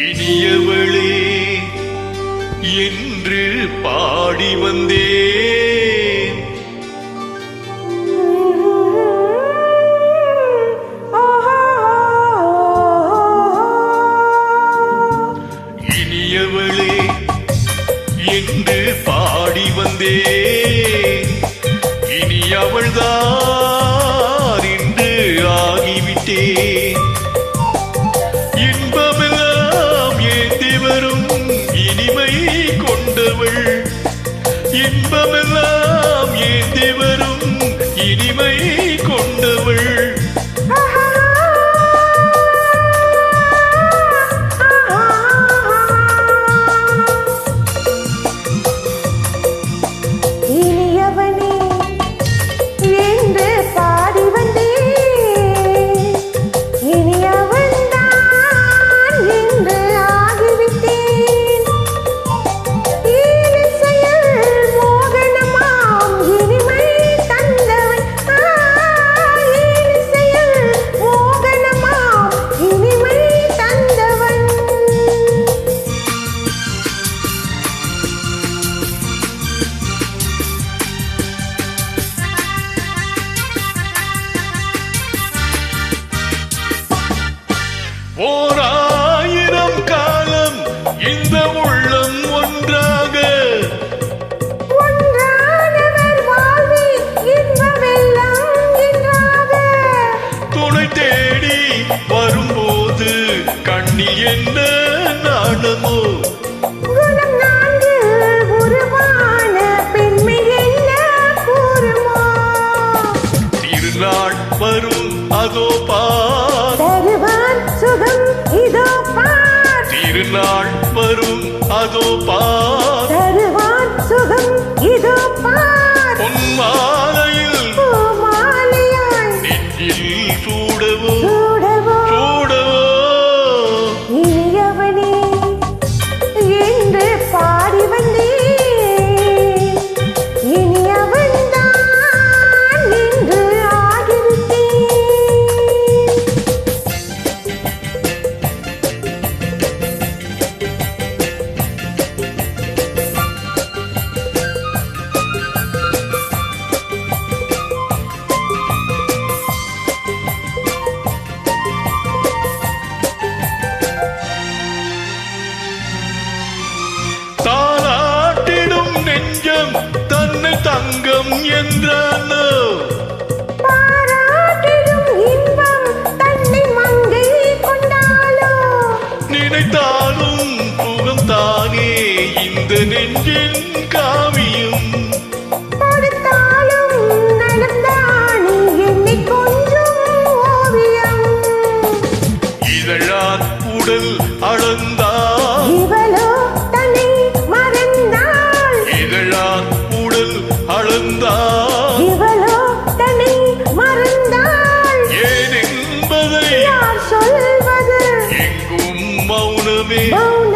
இனியவளே என்று பாடி வந்தேன். இனியவளே என்று பாடி வந்தேன். இனி அவள்தான் என்று ஆகிவிட்டேன். இன்பமெல்லாம் ஏந்தி வரும் இனிமை கொண்டவள். இன்பமெல்லாம் ஏந்தி வரும் இனிமை கொண்டவள். ஓராயிரம் காலம் இந்த உள்ளம் ஒன்றாக துணை தேடி வரும்போது கண்ணில் என்ன நாணமோ. திருநாள் வரும் அதோ பார். திருநாள் வரும் அதோ பார். பொன்மாலையில் நெஞ்சில் சூடவோ சூடவோ. இனியவனே என்று பாடி வந்தேன். இனி அவன்தான் என்று ஆகிவிட்டேன். தாலாட்டிடும் நெஞ்சம் தன்னை தங்கம் என்றானோ. பாராட்டிடும் இன்பம் தன்னை மங்கை கொண்டாலோ. நினைத்தாலும் சுகம் தானே இந்த நெஞ்சின் காவியம். கொடுத்தாலும் நடந்தானே என்னை கொஞ்சம் ஓவியம். இதழான் உடல் அளந்தால் இவளோ தன்னை மறந்தாள். இதழான் உடல் அளந்தால் இவளோ தன்னை மறந்தாள். ஏன் என்பதை யார் சொல்வது? எங்கும் மௌனமே மௌன